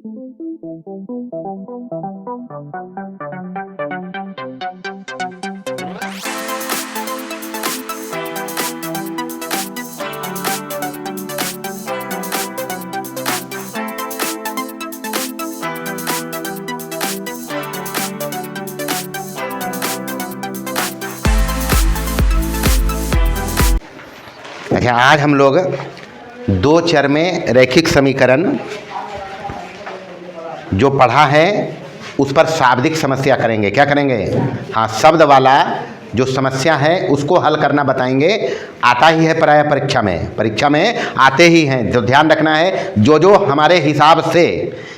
अच्छा, आज हम लोग दो चर में रैखिक समीकरण जो पढ़ा है उस पर शाब्दिक समस्या करेंगे। क्या करेंगे? हाँ, शब्द वाला जो समस्या है उसको हल करना बताएंगे। आता ही है प्राय परीक्षा में आते ही हैं। जो ध्यान रखना है, जो हमारे हिसाब से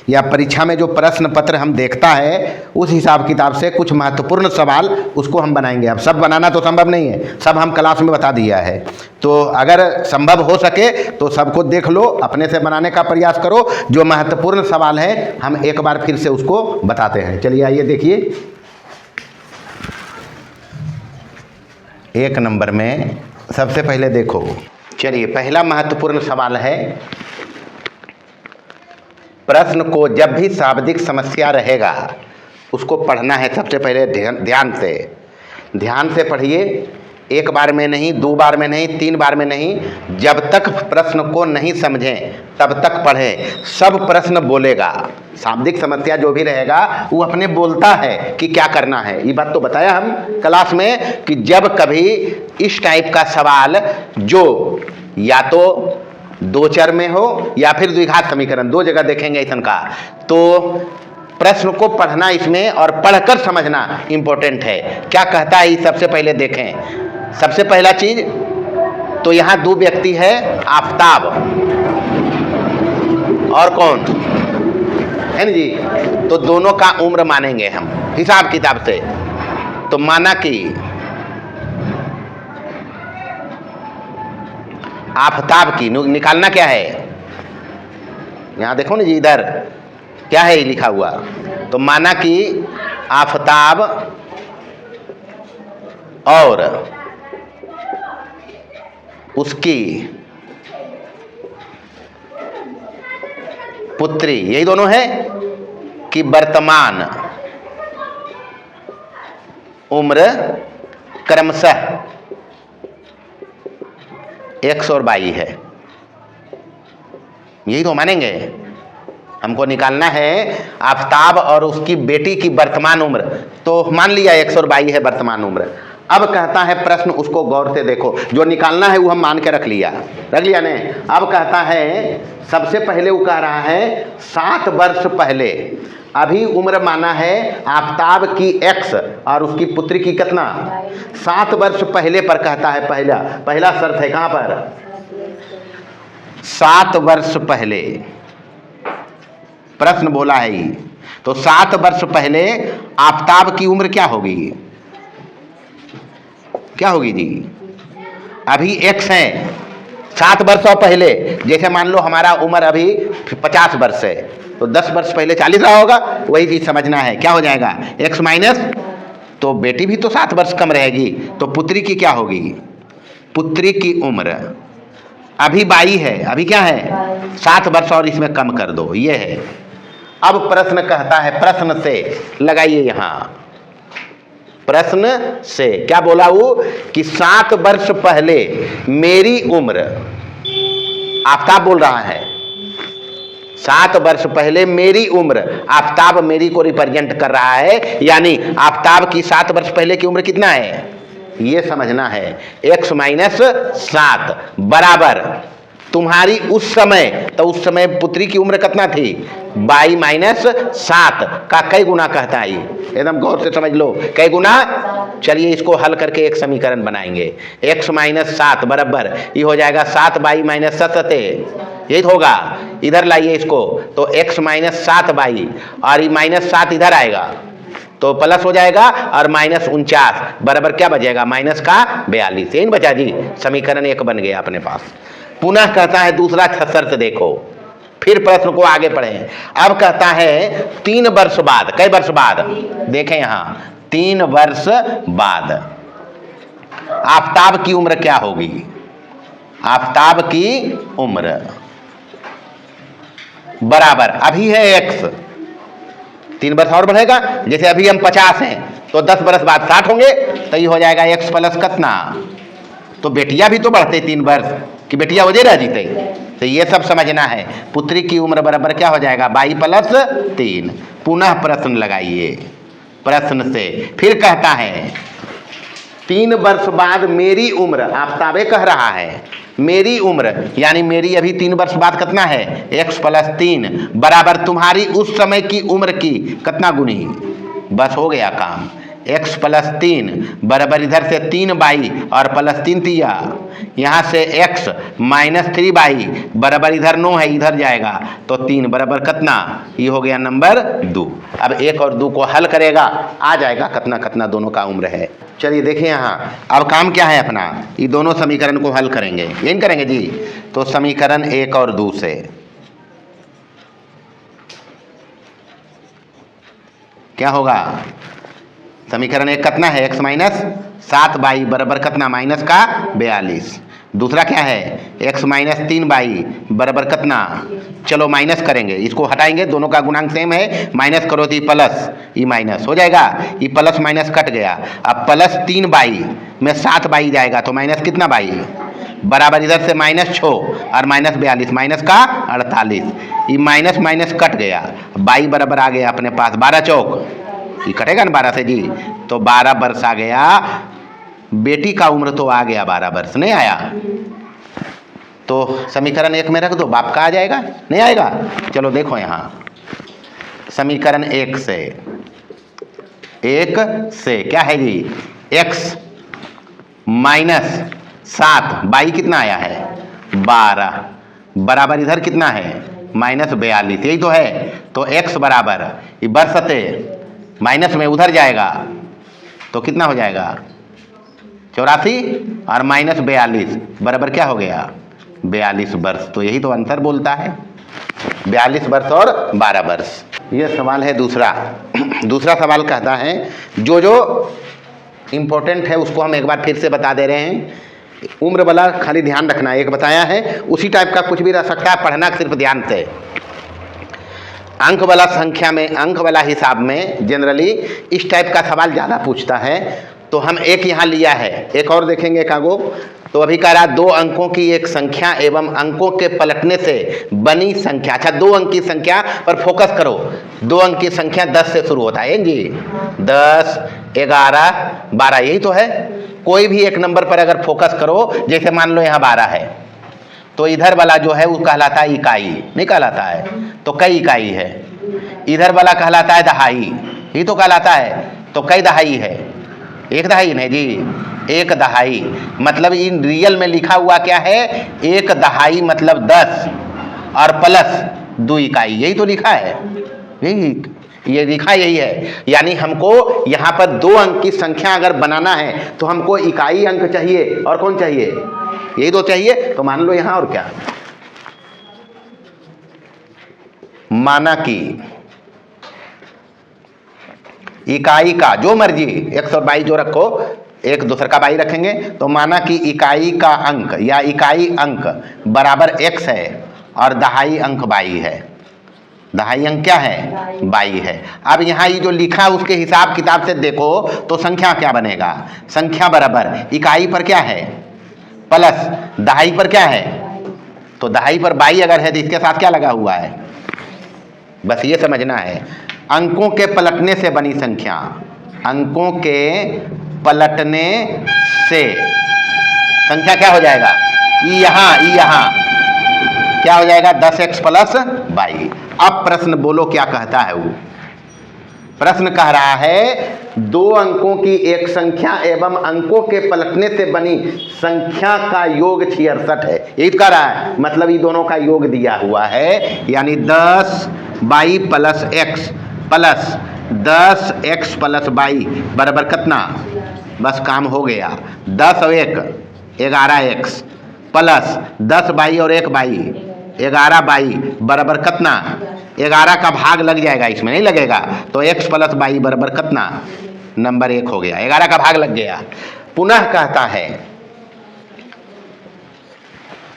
या परीक्षा में जो प्रश्न पत्र हम देखता है उस हिसाब किताब से कुछ महत्वपूर्ण सवाल उसको हम बनाएंगे। अब सब बनाना तो संभव नहीं है, सब हम क्लास में बता दिया है, तो अगर संभव हो सके तो सबको देख लो, अपने से बनाने का प्रयास करो। जो महत्वपूर्ण सवाल है हम एक बार फिर से उसको बताते हैं। चलिए आइए देखिए, एक नंबर में सबसे पहले देखो। चलिए, पहला महत्वपूर्ण सवाल है, प्रश्न को जब भी शाब्दिक समस्या रहेगा उसको पढ़ना है। सबसे पहले ध्यान से पढ़िए। एक बार में नहीं, दो बार में नहीं, तीन बार में नहीं, जब तक प्रश्न को नहीं समझें तब तक पढ़ें। सब प्रश्न बोलेगा, शाब्दिक समस्या जो भी रहेगा वो अपने बोलता है कि क्या करना है। ये बात तो बताया हम क्लास में कि जब कभी इस टाइप का सवाल जो या तो दो चर में हो या फिर द्विघात समीकरण, दो जगह देखेंगे ऐसा का, तो प्रश्न को पढ़ना इसमें और पढ़कर समझना इंपॉर्टेंट है। क्या कहता है ये सबसे पहले देखें। सबसे पहला चीज तो यहाँ दो व्यक्ति है, आफताब और कौन है ना जी, तो दोनों का उम्र मानेंगे हम हिसाब किताब से। तो माना कि आफताब की निकालना क्या है, यहाँ देखो ना जी, इधर क्या है लिखा हुआ। तो माना कि आफताब और उसकी पुत्री, यही दोनों है कि वर्तमान उम्र क्रमशः 100 और 22 है। यही तो मानेंगे। हमको निकालना है आफताब और उसकी बेटी की वर्तमान उम्र, तो मान लिया 100 और 22 है वर्तमान उम्र। अब कहता है प्रश्न, उसको गौर से देखो। जो निकालना है वो हम मान के रख लिया ने। अब कहता है, सबसे पहले वो कह रहा है 7 वर्ष पहले, अभी उम्र माना है आफताब की x और उसकी पुत्री की कितना, 7 वर्ष पहले पर कहता है। पहला शर्त है कहाँ पर, 7 वर्ष पहले प्रश्न बोला है ये। तो 7 वर्ष पहले आफताब की उम्र क्या होगी, क्या होगी जी, अभी x है 7 वर्षों पहले। जैसे मान लो हमारा उम्र अभी 50 वर्ष है, तो 10 वर्ष पहले 40 रहा होगा, वही चीज समझना है। क्या हो जाएगा, x माइनस, तो बेटी भी तो 7 वर्ष कम रहेगी, तो पुत्री की क्या होगी, पुत्री की उम्र अभी 22 है, अभी क्या है 7 वर्ष और इसमें कम कर दो, ये है। अब प्रश्न कहता है, प्रश्न से लगाइए यहाँ, प्रश्न से क्या बोला वो कि 7 वर्ष पहले मेरी उम्र, आफताब बोल रहा है 7 वर्ष पहले मेरी उम्र, आफताब मेरी को रिप्रेजेंट कर रहा है, यानी आफताब की 7 वर्ष पहले की उम्र कितना है, ये समझना है। x माइनस 7 बराबर तुम्हारी उस समय, तो उस समय पुत्री की उम्र कितना थी, 22 माइनस 7 का कई गुना कहता है, एकदम गौर से समझ लो, कई गुना। चलिए इसको हल करके एक समीकरण बनाएंगे। x माइनस 7 बराबर ये हो जाएगा 7 22 माइनस 7, यही होगा। इधर लाइए इसको, तो x माइनस 7 22 और ये माइनस 7 इधर आएगा तो प्लस हो जाएगा, और माइनस 49 बराबर क्या बचेगा, माइनस का 42। यही बचा जी, समीकरण 1 बन गया अपने पास। पुनः कहता है दूसरा शर्त देखो, फिर प्रश्न को आगे पढ़ें। अब कहता है 3 वर्ष बाद, कई वर्ष बाद देखें यहाँ, 3 वर्ष बाद आफताब की उम्र क्या होगी, आफताब की उम्र बराबर अभी है x, 3 वर्ष और बढ़ेगा। जैसे अभी हम 50 हैं तो 10 वर्ष बाद 60 होंगे, तो ये हो जाएगा x प्लस कितना। तो बेटिया भी तो बढ़ते 3 वर्ष कि बेटिया वजह रह जीते। तो ये सब समझना है। पुत्री की उम्र बराबर क्या हो जाएगा 22 प्लस 3। पुनः प्रश्न लगाइए। प्रश्न से फिर कहता है 3 वर्ष बाद मेरी उम्र, आफ्ताबे कह रहा है मेरी उम्र यानी मेरी अभी 3 वर्ष बाद कितना है x प्लस 3 बराबर तुम्हारी उस समय की उम्र की कितना गुनी। बस हो गया काम। x प्लस 3 बराबर इधर से 3y और प्लस 3 तिया, यहाँ से x माइनस 3y बराबर इधर 9 है, इधर जाएगा तो 3 बराबर कितना। ये हो गया नंबर 2। अब 1 और 2 को हल करेगा, आ जाएगा कितना कितना दोनों का उम्र है। चलिए देखिए यहाँ अब काम क्या है अपना, ये दोनों समीकरण को हल करेंगे। यही करेंगे जी। तो समीकरण 1 और 2 से क्या होगा। समीकरण 1 कितना है x माइनस 7y बराबर कितना माइनस का 42। दूसरा क्या है x माइनस 3y बराबर कितना। चलो माइनस करेंगे, इसको हटाएंगे, दोनों का गुणांक सेम है, माइनस करो तो प्लस, ये माइनस हो जाएगा, ये प्लस माइनस कट गया। अब प्लस 3y में 7y जाएगा तो माइनस कितना y बराबर इधर से माइनस 6 और माइनस 42 माइनस का 48, ये माइनस माइनस कट गया, y बराबर आ गया अपने पास 12 चौक, ये कटेगा ना 12 से जी, तो 12 वर्ष आ गया। बेटी का उम्र तो आ गया 12 वर्ष, नहीं आया तो समीकरण 1 में रख दो, बाप का आ जाएगा, नहीं आएगा। चलो देखो यहाँ समीकरण 1 से क्या है जी x माइनस 7 बाई कितना आया है 12 बराबर इधर कितना है माइनस 42, यही तो है। तो x बराबर ये बरसते माइनस में उधर जाएगा तो कितना हो जाएगा 84 और माइनस 42 बराबर क्या हो गया 42 वर्ष। तो यही तो आंसर बोलता है 42 वर्ष और 12 वर्ष। ये सवाल है दूसरा। दूसरा सवाल कहता है जो जो इम्पोर्टेंट है उसको हम एक बार फिर से बता दे रहे हैं। उम्र वाला खाली ध्यान रखना, एक बताया है उसी टाइप का कुछ भी रह सकता है, पढ़ना सिर्फ ध्यान से। अंक वाला संख्या में, अंक वाला हिसाब में जनरली इस टाइप का सवाल ज़्यादा पूछता है। तो हम एक यहाँ लिया है, एक और देखेंगे कागो। तो अभी कह रहा 2 अंकों की एक संख्या एवं अंकों के पलटने से बनी संख्या। अच्छा 2 अंक की संख्या पर फोकस करो। 2 अंक की संख्या 10 से शुरू होता है जी, 10, 11, 12, यही तो है। कोई भी एक नंबर पर अगर फोकस करो, जैसे मान लो यहाँ 12 है, तो इधर वाला जो है वो कहलाता है इकाई, नहीं कहलाता है, तो कई इकाई है। इधर वाला कहलाता है दहाई, ही तो कहलाता है, तो कई दहाई है, एक दहाई नहीं जी, एक दहाई। मतलब इन रियल में लिखा हुआ क्या है, एक दहाई मतलब 10 और प्लस 2 इकाई, यही तो लिखा है, यही ये लिखा यही है। यानी हमको यहाँ पर 2 अंक की संख्या अगर बनाना है तो हमको इकाई अंक चाहिए और कौन चाहिए, यही तो चाहिए। तो मान लो यहाँ और क्या, माना कि इकाई का जो मर्जी 100 और 22 जो रखो, एक दूसरे का 22 रखेंगे, तो माना कि इकाई का अंक या इकाई अंक बराबर x है और दहाई अंक 22 है। दहाई अंक क्या है 22 है। अब यहाँ ये जो लिखा उसके हिसाब किताब से देखो तो संख्या क्या बनेगा, संख्या बराबर इकाई पर क्या है प्लस दहाई पर क्या है, तो दहाई पर 22 अगर है तो इसके साथ क्या लगा हुआ है, बस ये समझना है। अंकों के पलटने से बनी संख्या, अंकों के पलटने से संख्या क्या हो जाएगा, यहाँ क्या हो जाएगा 10x प्लस 22। अब प्रश्न बोलो क्या कहता है वो। प्रश्न कह रहा है 2 अंकों की एक संख्या एवं अंकों के पलटने से बनी संख्या का योग 66 है, यही कह रहा है। मतलब ये दोनों का योग दिया हुआ है, यानी 10y plus x plus 10x plus y बराबर कितना, बस काम हो गया। 10 और 1 11x प्लस 10y और 1y 11y बराबर कितना, 11 का भाग लग जाएगा, इसमें नहीं लगेगा, तो x प्लस y बराबर कितना, नंबर 1 हो गया, 11 का भाग लग गया। पुनः कहता है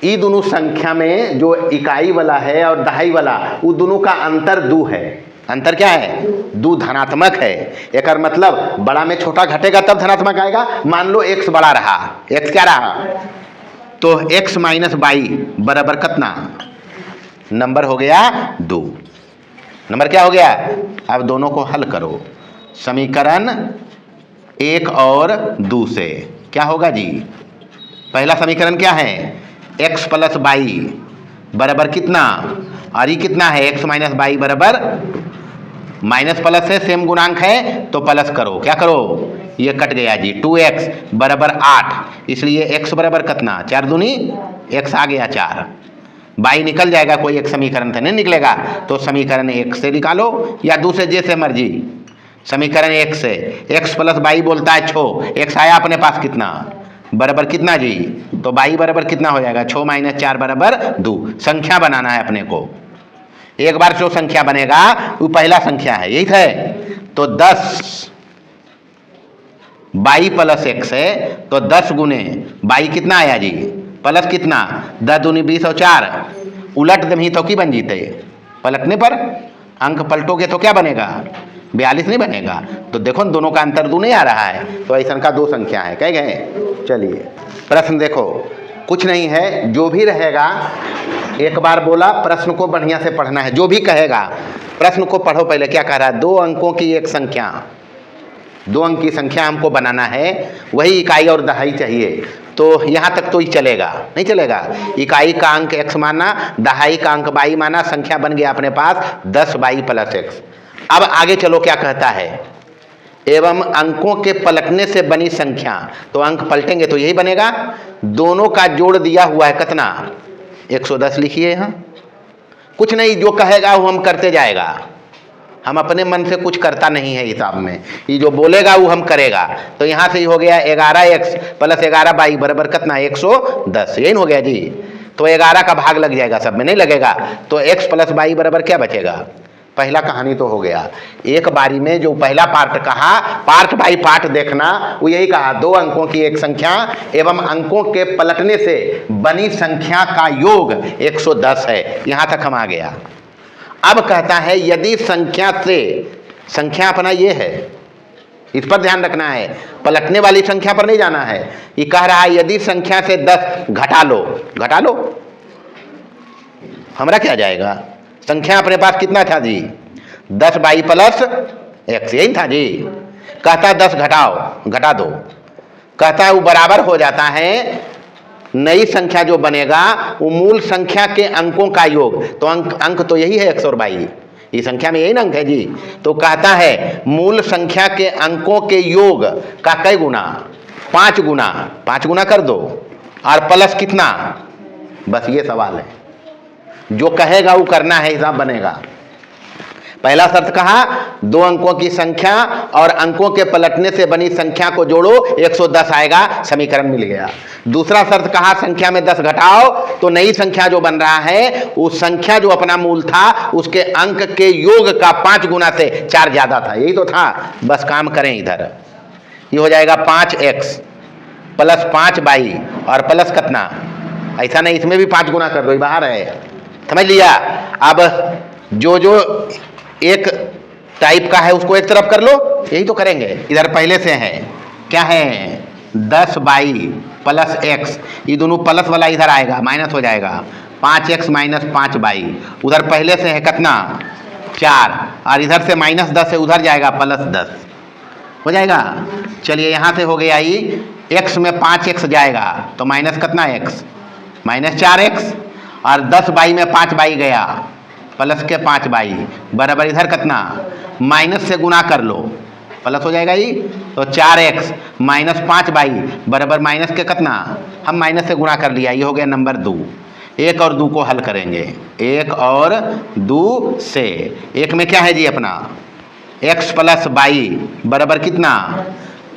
ये दोनों संख्या में जो इकाई वाला है और दहाई वाला, वो दोनों का अंतर 2 है। अंतर क्या है? 2 धनात्मक है। एक मतलब बड़ा में छोटा घटेगा तब धनात्मक आएगा। मान लो x बड़ा रहा, x क्या रहा, तो x माइनस बाई बराबर कितना, नंबर हो गया 2। नंबर क्या हो गया? अब दोनों को हल करो। समीकरण 1 और 2 से क्या होगा जी? पहला समीकरण क्या है? x प्लस बाई बराबर कितना, और ये कितना है? x माइनस बाई बराबर, माइनस प्लस है, सेम गुणांक है तो प्लस करो। क्या करो? ये कट गया जी। 2x बराबर 8, इसलिए x बराबर कितना, 4 दूनी x आ गया 4। बाई निकल जाएगा, कोई एक समीकरण से नहीं निकलेगा, तो समीकरण 1 से निकालो या 2 से, जैसे मर्जी। समीकरण 1 से x प्लस बाई बोलता है 6, x आया अपने पास कितना, बराबर कितना जी, तो बाई बराबर कितना हो जाएगा, 6 माइनस 4 बराबर 2। संख्या बनाना है अपने को। एक बार जो संख्या बनेगा वो पहला संख्या है, यही है। तो 10 बाई प्लस x है, तो 10 गुने बाई कितना आया जी, प्लस कितना, 10 दूनी 20 और 4 उलट दमी तो की बन जीते। पलटने पर अंक पलटोगे तो क्या बनेगा, 42 नहीं बनेगा। तो देखो दोनों का अंतर 2 नहीं आ रहा है, तो ऐसा का 2 संख्या है। कह गए? चलिए प्रश्न देखो, कुछ नहीं है, जो भी रहेगा, एक बार बोला, प्रश्न को बढ़िया से पढ़ना है। जो भी कहेगा प्रश्न को पढ़ो पहले। क्या कह रहा है? 2 अंकों की एक संख्या, 2 अंक की संख्या हमको बनाना है, वही इकाई और दहाई चाहिए। तो यहाँ तक तो ही चलेगा, नहीं चलेगा। इकाई का अंक x माना, दहाई का अंक बाई माना, संख्या बन गया अपने पास 10 बाई प्लस x। अब आगे चलो, क्या कहता है? एवं अंकों के पलटने से बनी संख्या, तो अंक पलटेंगे तो यही बनेगा। दोनों का जोड़ दिया हुआ है कितना, 110 लिखिए। यहाँ कुछ नहीं, जो कहेगा वो हम करते जाएगा। हम अपने मन से कुछ करता नहीं है हिसाब में, ये जो बोलेगा वो हम करेगा। तो यहाँ से ही हो गया 11x प्लस 11 बाई बराबर कितना, 110। यही हो गया जी। तो 11 का भाग लग जाएगा, सब में नहीं लगेगा। तो x प्लस बाई बराबर क्या बचेगा? पहला कहानी तो हो गया। एक बारी में जो पहला पार्ट कहा, पार्ट बाई पार्ट देखना, वो यही कहा 2 अंकों की एक संख्या एवं अंकों के पलटने से बनी संख्या का योग 110 है। यहां तक हम आ गया। अब कहता है यदि संख्या से, संख्या अपना ये है, इस पर ध्यान रखना है, पलटने वाली संख्या पर नहीं जाना है। ये कह रहा है यदि संख्या से 10 घटा लो, घटा लो, हमारा क्या जाएगा? संख्या अपने पास कितना था जी, 10 बाई प्लस x, यही था जी। कहता 10 घटाओ, घटा दो। कहता है वो बराबर हो जाता है, नई संख्या जो बनेगा वो मूल संख्या के अंकों का योग। तो अंक तो यही है x और बाई, ये संख्या में यही ना अंक है जी। तो कहता है मूल संख्या के अंकों के योग का कई गुना, 5 गुना, 5 गुना कर दो, और प्लस कितना, बस ये सवाल है। जो कहेगा वो करना है, हिसाब बनेगा। पहला शर्त कहा 2 अंकों की संख्या और अंकों के पलटने से बनी संख्या को जोड़ो, 110 आएगा, समीकरण मिल गया। दूसरा शर्त कहा संख्या में 10 घटाओ, तो नई संख्या जो बन रहा है उस संख्या जो अपना मूल था उसके अंक के योग का 5 गुना से 4 ज्यादा था। यही तो था, बस काम करें इधर। ये हो जाएगा 5x प्लस 5 बाई और प्लस कितना, ऐसा नहीं, इसमें भी 5 गुना कर दो, बाहर है, समझ लिया। अब जो जो एक टाइप का है उसको एक तरफ कर लो, यही तो करेंगे। इधर पहले से है, क्या है, 10 बाई प्लस x, ये दोनों प्लस वाला इधर आएगा, माइनस हो जाएगा, 5x माइनस 5 बाई। उधर पहले से है कितना, 4, और इधर से माइनस 10 है, उधर जाएगा प्लस 10, हो जाएगा। चलिए यहाँ से हो गया, ये x में 5x जाएगा तो माइनस कितना x, माइनस 4x, और 10 बाई में 5 बाई गया, प्लस के 5 बाई बराबर इधर कितना, माइनस से गुना कर लो, प्लस हो जाएगा ये। तो 4x माइनस 5 बाई बराबर माइनस के कितना, हम माइनस से गुना कर लिया, ये हो गया नंबर 2। 1 और 2 को हल करेंगे, 1 और 2 से। 1 में क्या है जी अपना, x प्लस बाई बराबर कितना,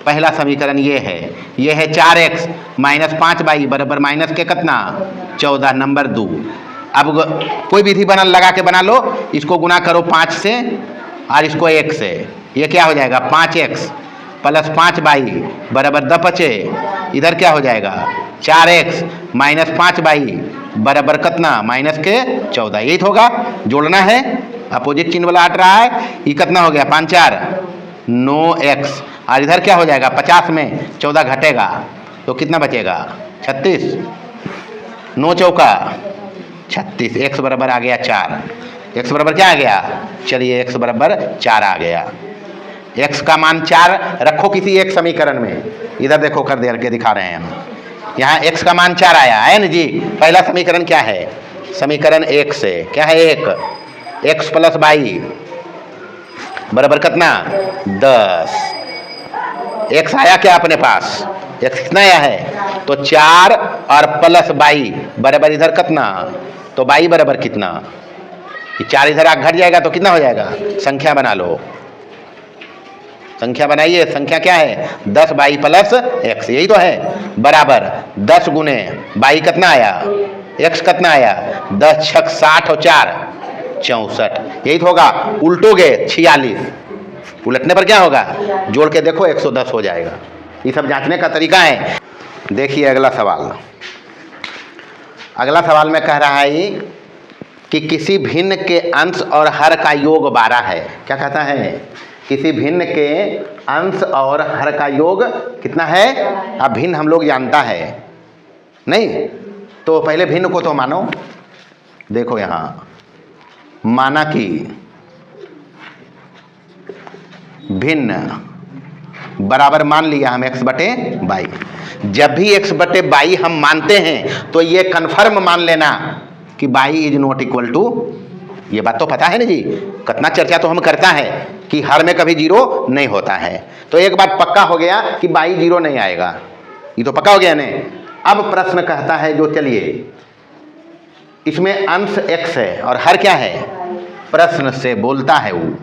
पहला समीकरण ये है 4x माइनस 5 बाई बराबर माइनस के कितना, 14, नंबर 2। अब कोई विधि लगा के बना लो, इसको गुना करो 5 से और इसको 1 से, ये क्या हो जाएगा, 5x प्लस 5 बाई बराबर 10 बचे, इधर क्या हो जाएगा 4x माइनस 5y बराबर कितना, माइनस के 14। यही तो होगा, जोड़ना है, अपोजिट चिन्ह वाला हट रहा है। ये कितना हो गया, 5 4 9x, और इधर क्या हो जाएगा, 50 में 14 घटेगा तो कितना बचेगा, 36, 9 चौका 36, x बराबर आ गया 4। x बराबर क्या आ गया, चलिए x बराबर 4 आ गया। x का मान 4 रखो किसी एक समीकरण में, इधर देखो कर दे के दिखा रहे हैं हम। यहाँ x का मान 4 आया है ना जी। पहला समीकरण क्या है, समीकरण 1 से क्या है, 1 x प्लस वाई बराबर कितना, 10। x आया क्या अपने पास, x कितना आया है, तो 4 और प्लस वाई बराबर इधर कितना, तो वाई बराबर कितना, 4 इधर घट जाएगा तो कितना हो जाएगा, संख्या बना लो, संख्या बनाइए। संख्या क्या है, 10 वाई प्लस x, यही तो है, बराबर 10 गुने वाई कितना आया, x कितना आया, 10 छक 60 और 4 64, यही तो होगा। उल्टोगे 46, उलटने पर क्या होगा, जोड़ के देखो 110 हो जाएगा। ये सब जांचने का तरीका है। देखिए अगला सवाल, अगला सवाल में कह रहा है कि किसी भिन्न के अंश और हर का योग 12 है। क्या कहता है, किसी भिन्न के अंश और हर का योग कितना है। अब भिन्न हम लोग जानता है नहीं, तो पहले भिन्न को तो मानो। देखो यहाँ माना कि भिन्न बराबर मान लिया हम x बटे बाई। जब भी x बटे बाई हम मानते हैं तो ये कन्फर्म मान लेना कि by is not equal to, ये बात तो पता है ना जी, कितना चर्चा तो हम करता है कि हर में कभी जीरो नहीं होता है। तो एक बात पक्का हो गया कि बाई जीरो नहीं आएगा, ये तो पक्का हो गया नहीं। अब प्रश्न कहता है जो, चलिए इसमें अंश x है और हर क्या है, प्रश्न से बोलता है, वो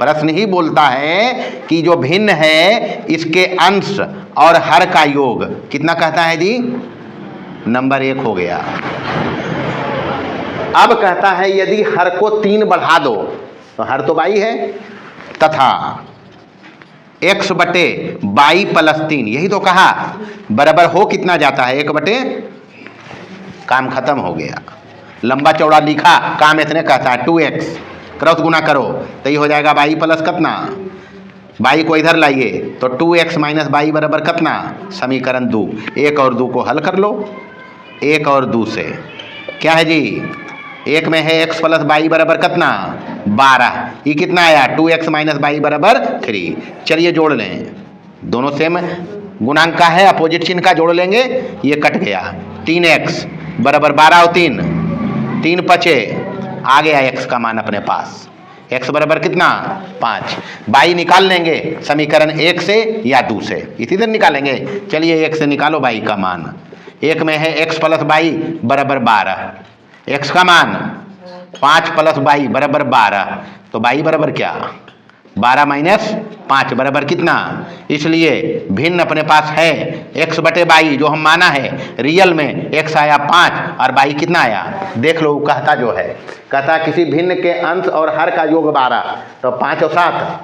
प्रश्न ही बोलता है कि जो भिन्न है इसके अंश और हर का योग कितना कहता है जी, नंबर 1 हो गया। अब कहता है यदि हर को 3 बढ़ा दो तो हर तो बाई है, तथा x बटे बाई प्लस 3, यही तो कहा, बराबर हो कितना जाता है, 1 बटे, काम खत्म हो गया। लंबा चौड़ा लिखा, काम इतने कहता है 2x, क्रॉस गुना करो तो ये हो जाएगा बाई प्लस कितना, बाई को इधर लाइए तो 2x माइनस बाई बराबर कितना, समीकरण 2। 1 और 2 को हल कर लो, 1 और 2 से क्या है जी, 1 में है x प्लस बाई बराबर कितना, 12, ये कितना आया, 2x माइनस बाई बराबर 3। चलिए जोड़ लें, दोनों सेम गुणांक का है, अपोजिट चिन्ह का जोड़ लेंगे, ये कट गया। 3x बराबर 12 और 3 बचे, आ गया x का मान अपने पास, x बराबर कितना, 5। बाई निकाल लेंगे समीकरण 1 से या 2 से, इसी तरह निकालेंगे। चलिए 1 से निकालो बाई का मान, 1 में है x प्लस बाई बराबर 12, x का मान 5 प्लस बाई बराबर 12, तो बाई बराबर क्या, 12 माइनस 5 बराबर कितना। इसलिए भिन्न अपने पास है x बटे बाई, जो हम माना है, रियल में x आया 5 और बाई कितना आया, देख लो। कहता जो है, कहता किसी भिन्न के अंश और हर का योग 12, तो 5 और 7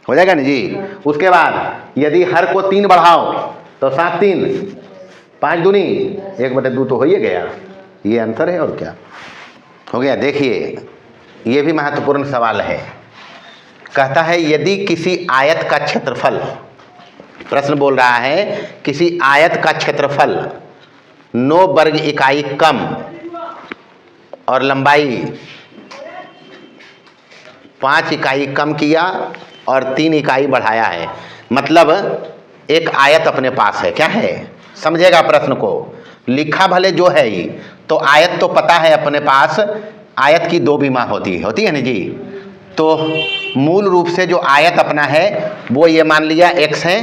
हो जाएगा ना जी। उसके बाद यदि हर को 3 बढ़ाओ तो 7 3 5 दूनी 1 बटे 2 तो हो ही गया, ये आंसर है और क्या हो गया। देखिए ये भी महत्वपूर्ण सवाल है। कहता है यदि किसी आयत का क्षेत्रफल, प्रश्न बोल रहा है किसी आयत का क्षेत्रफल 9 वर्ग इकाई कम और लंबाई 5 इकाई कम किया और 3 इकाई बढ़ाया है, मतलब एक आयत अपने पास है, क्या है, समझेगा प्रश्न को, लिखा भले जो है ही, तो आयत तो पता है अपने पास, आयत की 2 विमा होती है ना जी। तो मूल रूप से जो आयत अपना है वो ये मान लिया x है,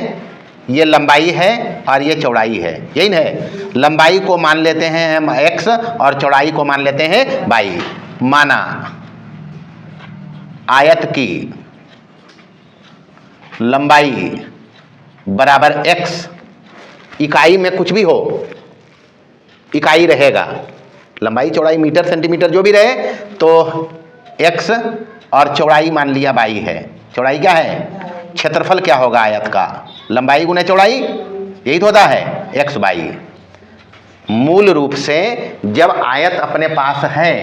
ये लंबाई है और ये चौड़ाई है, यही है। लंबाई को मान लेते हैं हम x और चौड़ाई को मान लेते हैं y। माना आयत की लंबाई बराबर x, इकाई में कुछ भी हो, इकाई रहेगा, लंबाई चौड़ाई मीटर सेंटीमीटर जो भी रहे, तो x और चौड़ाई मान लिया y है। चौड़ाई क्या है, क्षेत्रफल क्या होगा आयत का, लंबाई गुने चौड़ाई, यही तो होता है, एक्स बाई। मूल रूप से जब आयत अपने पास है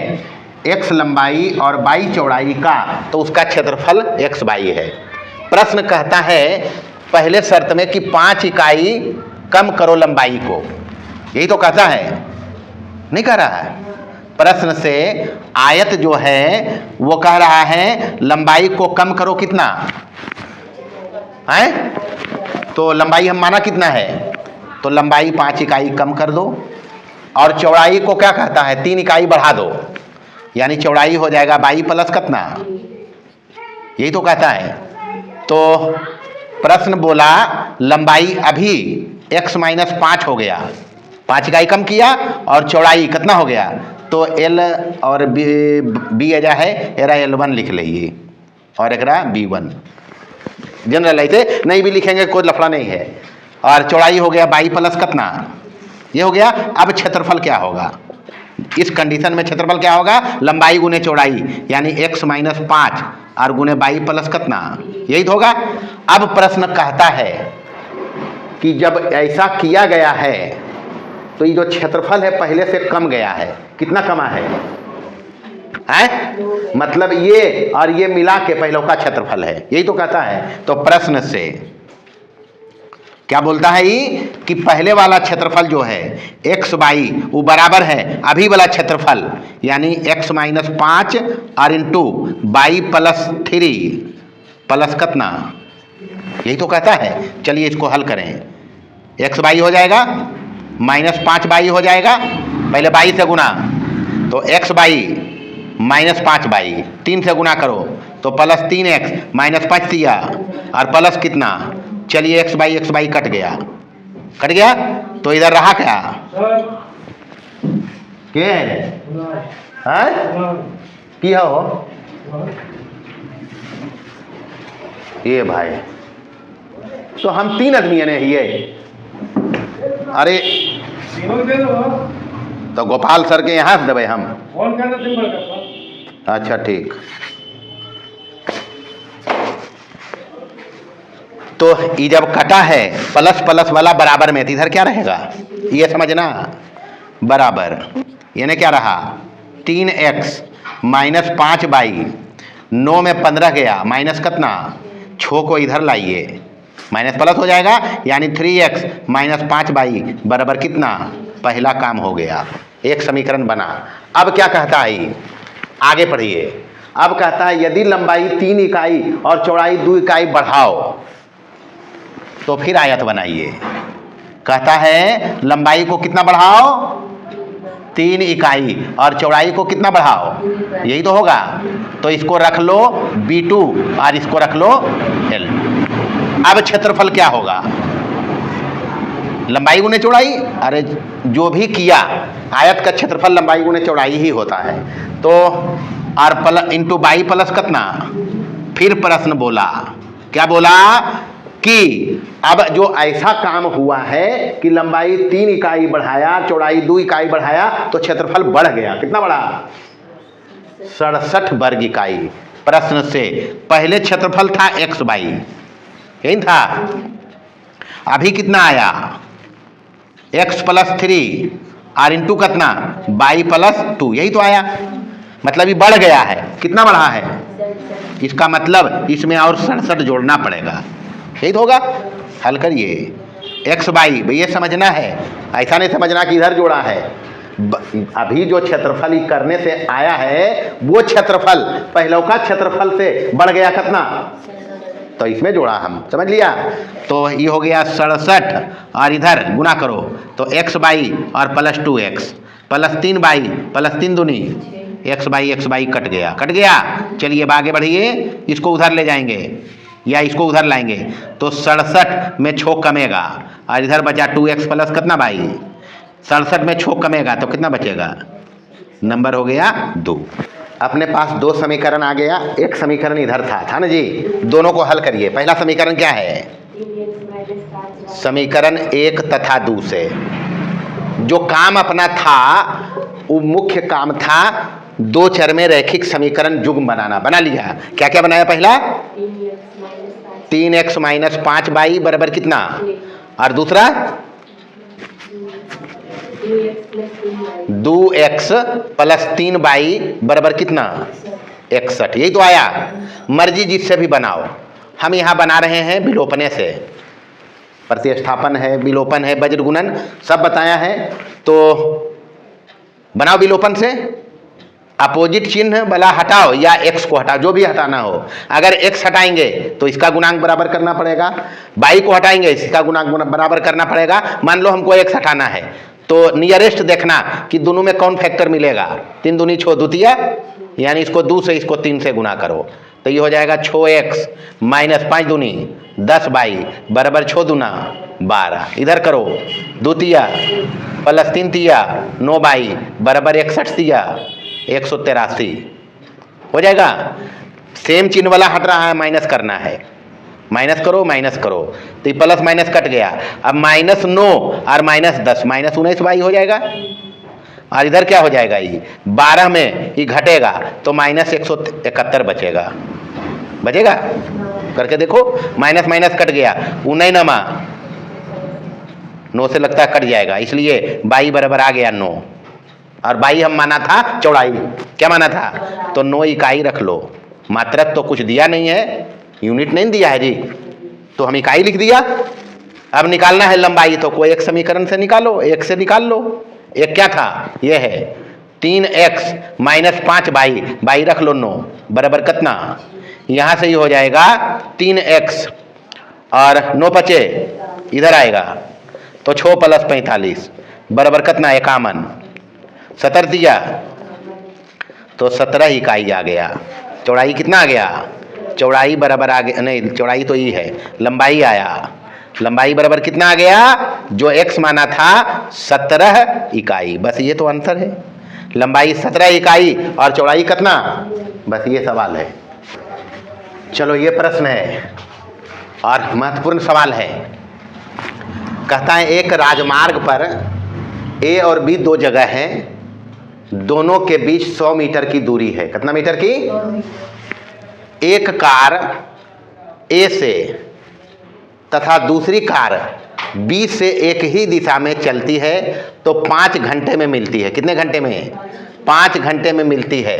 एक्स लंबाई और बाई चौड़ाई का, तो उसका क्षेत्रफल एक्स बाई है। प्रश्न कहता है पहले शर्त में कि 5 इकाई कम करो लंबाई को, यही तो कहता है, नहीं कह रहा है। प्रश्न से आयत जो है वो कह रहा है लंबाई को कम करो कितना है, तो लंबाई हम माना कितना है, तो लंबाई 5 इकाई कम कर दो, और चौड़ाई को क्या कहता है 3 इकाई बढ़ा दो, यानी चौड़ाई हो जाएगा बाई प्लस कितना, यही तो कहता है। तो प्रश्न बोला लंबाई अभी x माइनस 5 हो गया, 5 इकाई कम किया, और चौड़ाई कितना हो गया, तो L और B एजा है एरा L1 लिख लीजिए और एकरा B1। जनरल ऐसे नहीं भी लिखेंगे कोई लफड़ा नहीं है। और चौड़ाई हो गया बाई प्लस कितना, ये हो गया। अब क्षेत्रफल क्या होगा इस कंडीशन में, क्षेत्रफल क्या होगा, लंबाई गुने चौड़ाई, यानी x माइनस 5 और गुने बाई प्लस कितना, यही तो होगा। अब प्रश्न कहता है कि जब ऐसा किया गया है तो ये जो क्षेत्रफल है पहले से कम गया है, कितना कमा है, मतलब ये और ये मिला के पहले का क्षेत्रफल है, यही तो कहता है। तो प्रश्न से क्या बोलता है ये कि पहले वाला क्षेत्रफल जो है एक्स बाई वो बराबर है अभी वाला क्षेत्रफल, यानी x माइनस 5 और इंटू बाई प्लस 3 प्लस कितना, यही तो कहता है। चलिए इसको हल करें, x बाई हो जाएगा माइनस 5 बाई हो जाएगा, पहले बाई से गुना, तो x बाई माइनस 5 बाई 3 से गुना करो तो प्लस 3x माइनस 5 दिया और प्लस कितना, चलिए x बाई कट गया, तो इधर रहा क्या, की हो ये भाई, तो हम 3 आदमी ने ये, अरे तो गोपाल सर के यहाँ से देवे हम, अच्छा ठीक। तो ये जब कटा है प्लस प्लस वाला बराबर में, तो इधर क्या रहेगा ये समझना, बराबर यानी क्या रहा 3x माइनस 5 बाई 9 में 15 गया, माइनस कितना 6 को इधर लाइए, माइनस प्लस हो जाएगा, यानी 3x माइनस 5 बाई बराबर कितना, पहला काम हो गया, एक समीकरण बना। अब क्या कहता है, आगे पढ़िए। अब कहता है यदि लंबाई 3 इकाई और चौड़ाई 2 इकाई बढ़ाओ तो फिर आयत बनाइए। कहता है लंबाई को कितना बढ़ाओ 3 इकाई और चौड़ाई को कितना बढ़ाओ, यही तो होगा। तो इसको रख लो B2 और इसको रख लो L। अब क्षेत्रफल क्या होगा, लंबाई गुने चौड़ाई, अरे जो भी किया आयत का क्षेत्रफल लंबाई गुने चौड़ाई ही होता है। तो R plus into by plus कितना, फिर प्रश्न बोला, क्या बोला कि अब जो ऐसा काम हुआ है कि लंबाई 3 इकाई बढ़ाया, चौड़ाई 2 इकाई बढ़ाया, तो क्षेत्रफल बढ़ गया, कितना बढ़ा 67 वर्ग इकाई। प्रश्न से पहले क्षेत्रफल था x बाई, यही था, अभी कितना आया x प्लस 3 और इंटू कितना बाई प्लस 2, यही तो आया, मतलब ये बढ़ गया है, कितना बढ़ा है, इसका मतलब इसमें और 67 जोड़ना पड़ेगा, यही तो होगा। हल करिए x बाई, ये समझना है, ऐसा नहीं समझना कि इधर जोड़ा है। अभी जो क्षेत्रफल करने से आया है वो क्षेत्रफल पहले का क्षेत्रफल से बढ़ गया कितना, तो इसमें जोड़ा हम, समझ लिया। तो ये हो गया 67 और इधर गुना करो तो x बाई और plus 2x plus 3 by plus 3 दूनी x बाई कट गया। चलिए अब आगे बढ़िए, इसको उधर ले जाएंगे या इसको उधर लाएंगे तो 67 में 6 कमेगा और इधर बचा 2x प्लस कितना बाई, 67 में 6 कमेगा तो कितना बचेगा, नंबर हो गया 2। अपने पास 2 समीकरण आ गया, एक समीकरण इधर था ना जी, दोनों को हल करिए। पहला समीकरण क्या है, समीकरण 1 तथा 2 से जो काम अपना था वो मुख्य काम था 2 चर में रैखिक समीकरण युग्म बनाना, बना लिया। क्या क्या बनाया, पहला 3x माइनस 5 बाई बराबर कितना, और दूसरा 2x प्लस 3y बराबर कितना 61। यही तो आया। मर्जी जिससे भी बनाओ, हम यहाँ बना रहे हैं विलोपने से, प्रतिस्थापन है, विलोपन है, वज्र गुणन सब बताया है। तो बनाओ विलोपन से, अपोजिट चिन्ह वाला हटाओ या x को हटाओ, जो भी हटाना हो। अगर x हटाएंगे तो इसका गुणांक बराबर करना पड़ेगा, y को हटाएंगे इसका गुणांक बराबर करना पड़ेगा। मान लो हमको x हटाना है तो नियरेस्ट देखना कि दोनों में कौन फैक्टर मिलेगा। 3 दूनी 6 द्वितीय, यानी इसको 2 से इसको 3 से गुना करो तो ये हो जाएगा 6x माइनस 5 दूनी 10y बराबर 6 दूना 12। इधर करो द्वितीय प्लस 3 तिया 9y बराबर 61 तिया 183 हो जाएगा। सेम चिन्ह वाला हट रहा है, माइनस करना है, माइनस करो माइनस करो तो ये प्लस माइनस कट गया। अब -9 और -10 -19y हो जाएगा। और इधर क्या हो जाएगा, ये 12 में ये घटेगा तो -171 बचेगा, बचेगा करके देखो। माइनस माइनस कट गया, 19 9 से लगता है कट जाएगा, इसलिए y बराबर आ गया 9। और y हम माना था चौड़ाई, क्या माना था, तो 9 इकाई रख लो। मात्रक तो कुछ दिया नहीं है, यूनिट नहीं दिया है जी, तो हम इकाई लिख दिया। अब निकालना है लंबाई, तो कोई एक समीकरण से निकालो, एक से निकाल लो। एक क्या था, ये है 3x माइनस 5y रख लो 9 बराबर कितना, यहाँ से ही हो जाएगा 3x और 9 बचे इधर आएगा तो 6 प्लस 45 बराबर कितना 51। 70 दिया तो 17 इकाई आ गया। चौड़ाई कितना आ गया, चौड़ाई बराबर आ गया, नहीं चौड़ाई तो ये है, लंबाई आया, लंबाई बराबर कितना आ गया, जो x माना था 17 इकाई। बस ये तो अंतर है, लंबाई 17 इकाई और चौड़ाई कितना, बस ये सवाल है। चलो ये प्रश्न है और महत्वपूर्ण सवाल है। कहता है एक राजमार्ग पर A और B 2 जगह हैं, दोनों के बीच 100 मीटर की दूरी है। कितना मीटर की, एक कार A से तथा दूसरी कार B से एक ही दिशा में चलती है तो 5 घंटे में मिलती है। कितने घंटे में, 5 घंटे में मिलती है।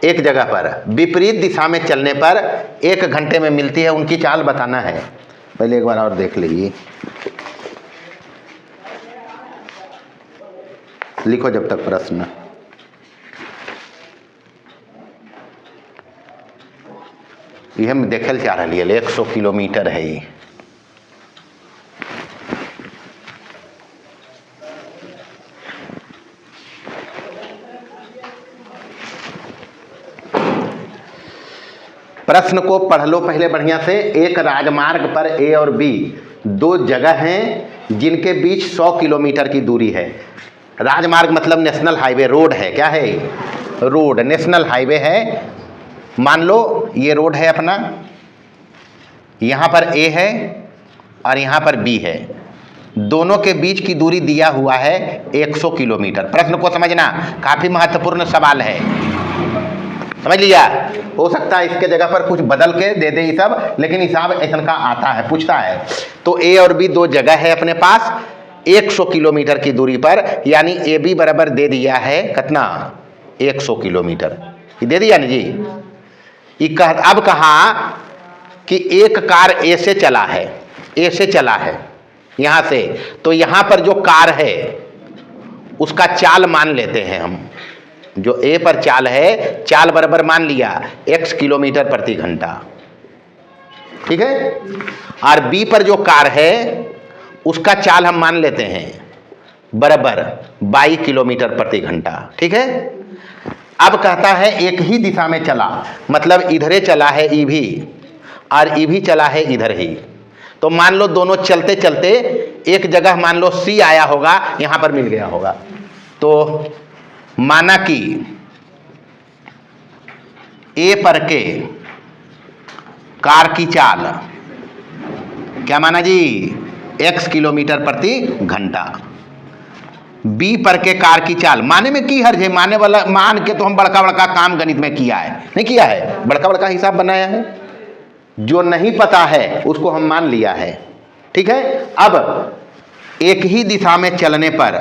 एक जगह पर विपरीत दिशा में चलने पर 1 घंटे में मिलती है, उनकी चाल बताना है। पहले एक बार और देख लीजिए, लिखो जब तक प्रश्न। ये हम देखल चाह रही है, 100 किलोमीटर है ये। प्रश्न को पढ़ लो पहले बढ़िया से। एक राजमार्ग पर A और B 2 जगह हैं जिनके बीच 100 किलोमीटर की दूरी है। राजमार्ग मतलब नेशनल हाईवे, रोड है, क्या है, रोड, नेशनल हाईवे है। मान लो ये रोड है अपना, यहाँ पर A है और यहाँ पर B है, दोनों के बीच की दूरी दिया हुआ है 100 किलोमीटर। प्रश्न को समझना, काफी महत्वपूर्ण सवाल है, समझ लिया। हो सकता है इसके जगह पर कुछ बदल के दे दे ये सब, लेकिन हिसाब ऐसा का आता है, पूछता है। तो A और B 2 जगह है अपने पास 100 किलोमीटर की दूरी पर, यानी AB बराबर दे दिया है कितना 100 किलोमीटर, ये दे दिया ना जी। अब कहा कि एक कार A से चला है, A से चला है यहाँ से, तो यहाँ पर जो कार है उसका चाल मान लेते हैं हम। जो A पर चाल है, चाल बराबर मान लिया x किलोमीटर प्रति घंटा, ठीक है। और B पर जो कार है उसका चाल हम मान लेते हैं बराबर 22 किलोमीटर प्रति घंटा, ठीक है। अब कहता है एक ही दिशा में चला, मतलब इधरे चला है E भी और E भी चला है इधर ही। तो मान लो दोनों चलते चलते एक जगह मान लो C आया होगा, यहाँ पर मिल गया होगा। तो माना कि A पर के कार की चाल क्या माना जी, x किलोमीटर प्रति घंटा। B पर के कार की चाल, माने में की हर्ज है, माने वाला मान के तो हम बड़का बड़का काम गणित में किया है, नहीं किया है, बड़का बड़का हिसाब बनाया है। जो नहीं पता है उसको हम मान लिया है, ठीक है। अब एक ही दिशा में चलने पर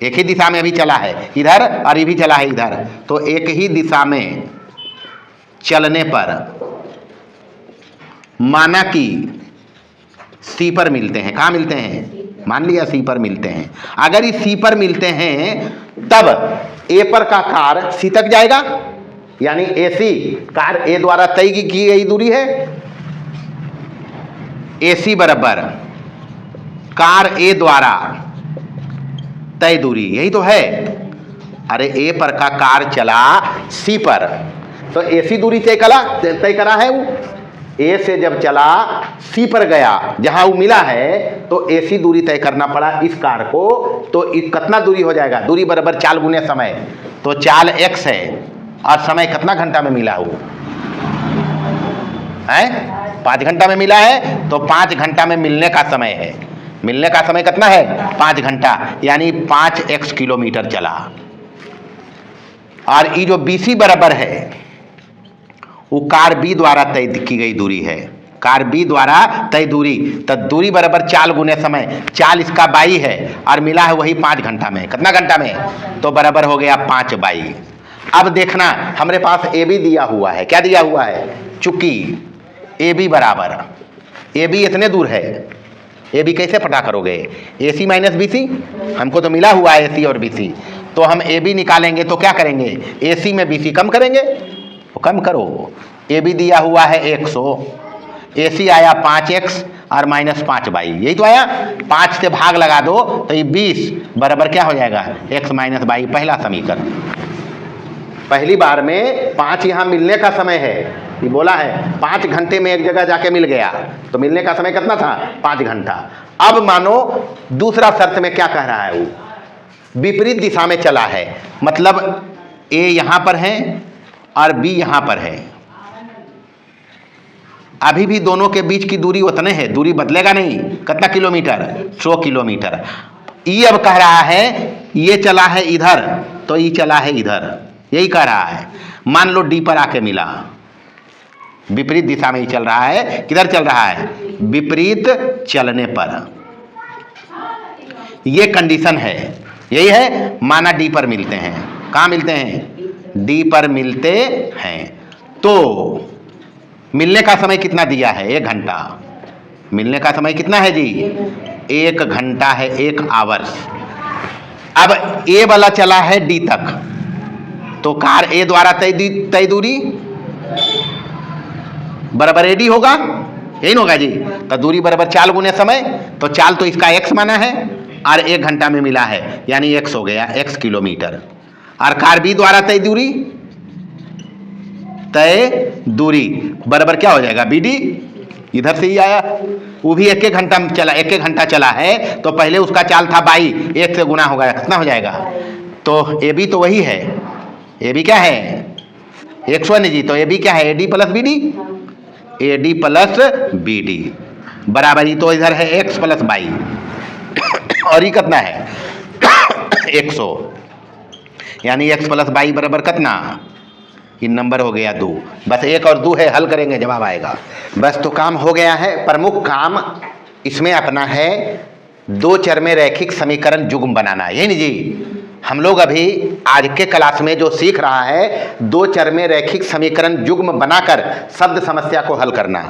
एक ही दिशा में अभी चला है इधर और ये भी चला है इधर, तो एक ही दिशा में चलने पर माना कि सी पर मिलते हैं। कहाँ मिलते हैं? मान लिया सी पर मिलते हैं। अगर इस सी पर मिलते हैं तब ए पर का कार सी तक जाएगा, यानी ए सी कार ए द्वारा तय की गई दूरी है। ए सी बराबर कार ए द्वारा तय दूरी, यही तो है। अरे ए पर का कार चला सी पर, तो ए सी दूरी तय करा है वो। ए से जब चला सी पर गया जहां वो मिला है, तो ए सी दूरी तय करना पड़ा इस कार को। तो कितना दूरी हो जाएगा? दूरी बराबर चाल गुने समय, तो चाल x है और समय कितना घंटा में मिला वो है? 5 घंटा में मिला है, तो 5 घंटा में मिलने का समय है। मिलने का समय कितना है? 5 घंटा, यानी 5x किलोमीटर चला। और ये जो BC बराबर है वो कार बी द्वारा तय की गई दूरी है। कार बी द्वारा तय दूरी, तो दूरी बराबर चाल गुने समय। चाल इसका 22 है और मिला है वही 5 घंटा में। कितना घंटा में? तो बराबर हो गया 5/22। अब देखना हमारे पास ए बी दिया हुआ है। क्या दिया हुआ है? चूंकि ए बी बराबर, ए बी इतने दूर है, ए बी कैसे पता करोगे? ए सी माइनस बी सी, हमको तो मिला हुआ है ए सी और बी सी, तो हम ए बी निकालेंगे तो क्या करेंगे? ए सी में बी सी कम करेंगे, तो कम करो। ए बी दिया हुआ है 100, ए सी आया 5x और माइनस 5/22, यही तो आया। 5 से भाग लगा दो तो ये 20 बराबर क्या हो जाएगा? x माइनस 22, पहला समीकरण। पहली बार में 5 यहाँ मिलने का समय है, ये बोला है 5 घंटे में एक जगह जाके मिल गया, तो मिलने का समय कितना था? 5 घंटा। अब मानो दूसरा शर्त में क्या कह रहा है वो? विपरीत दिशा में चला है, मतलब ए यहाँ पर है और बी यहाँ पर है। अभी भी दोनों के बीच की दूरी उतने है, दूरी बदलेगा नहीं। कितना किलोमीटर? 100 किलोमीटर। ये अब कह रहा है ये चला है इधर, तो ये चला है इधर, यही कह रहा है। मान लो डी पर आके मिला, विपरीत दिशा में ही चल रहा है। किधर चल रहा है? विपरीत चलने पर। ये कंडीशन है, यही है। माना डी पर मिलते हैं। कहाँ मिलते हैं? डी पर मिलते हैं। तो मिलने का समय कितना दिया है? 1 घंटा। मिलने का समय कितना है जी? 1 घंटा है, 1 आवर्स। अब ए वाला चला है डी तक, तो कार ए द्वारा तय दूरी बराबर एडी होगा, यही होगा जी। तो दूरी बराबर चाल गुने समय, तो चाल तो इसका x माना है और 1 घंटा में मिला है, यानी x हो गया, x किलोमीटर। और कार बी द्वारा तय दूरी बराबर क्या हो जाएगा? B D. इधर से ही आया, वो भी 1 घंटा में चला, 1 घंटा चला है, तो पहले उसका चाल था 22, 1 से गुना होगा, कितना हो जाएगा? तो ए बी तो वही है। ए बी क्या है? 100 जी, तो ए बी क्या है? A D plus B D. A D plus B D बराबर, ही तो इधर है x प्लस 22 और ये कितना है? 100, यानी x प्लस 22 बराबर कितना? ये नंबर हो गया 2। बस 1 और 2 है, हल करेंगे जवाब आएगा। बस तो काम हो गया है। प्रमुख काम इसमें अपना है 2 चर में रैखिक समीकरण युग्म बनाना, यही नहीं जी। हम लोग अभी आज के क्लास में जो सीख रहा है 2 चर में रैखिक समीकरण युग्म बनाकर शब्द समस्या को हल करना।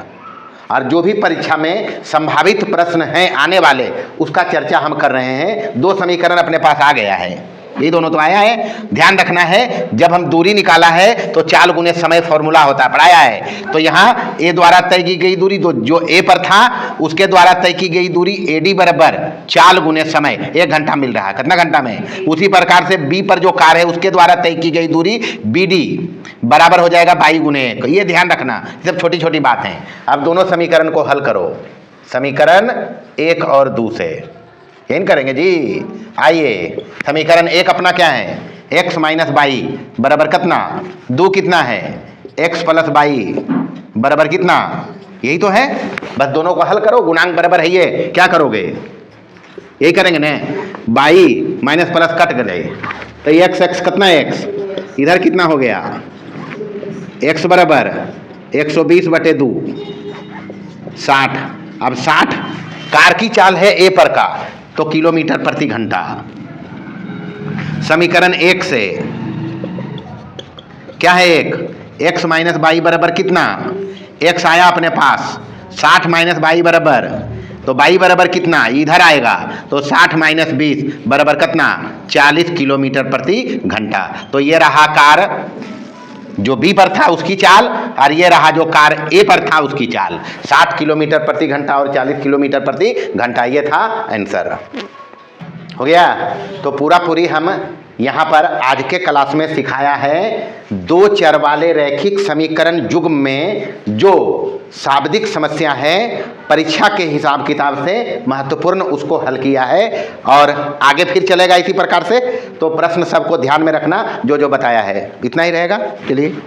और जो भी परीक्षा में संभावित प्रश्न हैं आने वाले, उसका चर्चा हम कर रहे हैं। 2 समीकरण अपने पास आ गया है, ये दोनों तो आया है। ध्यान रखना है, जब हम दूरी निकाला है तो चाल गुने समय फॉर्मूला होता है, पढ़ाया है। तो यहाँ ए द्वारा तय की गई दूरी, जो ए पर था उसके द्वारा तय की गई दूरी ए डी बराबर चाल गुने समय, 1 घंटा मिल रहा है। कितना घंटा में? उसी प्रकार से बी पर जो कार है उसके द्वारा तय की गई दूरी बी डी बराबर हो जाएगा 22 गुने 1। ये ध्यान रखना, सब छोटी छोटी बात है। अब दोनों समीकरण को हल करो, समीकरण 1 और 2 से यही करेंगे जी। आइए, समीकरण 1 अपना क्या है? x माइनस 22 बराबर कितना? 2 कितना है? x प्लस 22 बराबर कितना? यही तो है। बस दोनों को हल करो, गुणांक बराबर है ये, क्या करोगे? यही करेंगे ना। 22 माइनस प्लस कट गए, तो x कितना है? x इधर कितना हो गया? x बराबर 120/2 60। अब 60 कार की चाल है ए पर का, तो किलोमीटर प्रति घंटा, समीकरण 1 से क्या है x माइनस बाई बराबर कितना, x आया अपने पास 60 माइनस बाई बराबर, तो बाई बराबर कितना इधर आएगा, तो 60 माइनस 20 बराबर कितना 40 किलोमीटर प्रति घंटा। तो ये रहा कार जो बी पर था उसकी चाल, और ये रहा जो कार ए पर था उसकी चाल, 60 किलोमीटर प्रति घंटा और 40 किलोमीटर प्रति घंटा। ये था आंसर। हो गया। तो पूरी हम यहाँ पर आज के क्लास में सिखाया है दो चर वाले रैखिक समीकरण युग्म में जो शाब्दिक समस्या है, परीक्षा के हिसाब किताब से महत्वपूर्ण, उसको हल किया है। और आगे फिर चलेगा इसी प्रकार से। तो प्रश्न सबको ध्यान में रखना जो जो बताया है, इतना ही रहेगा। चलिए।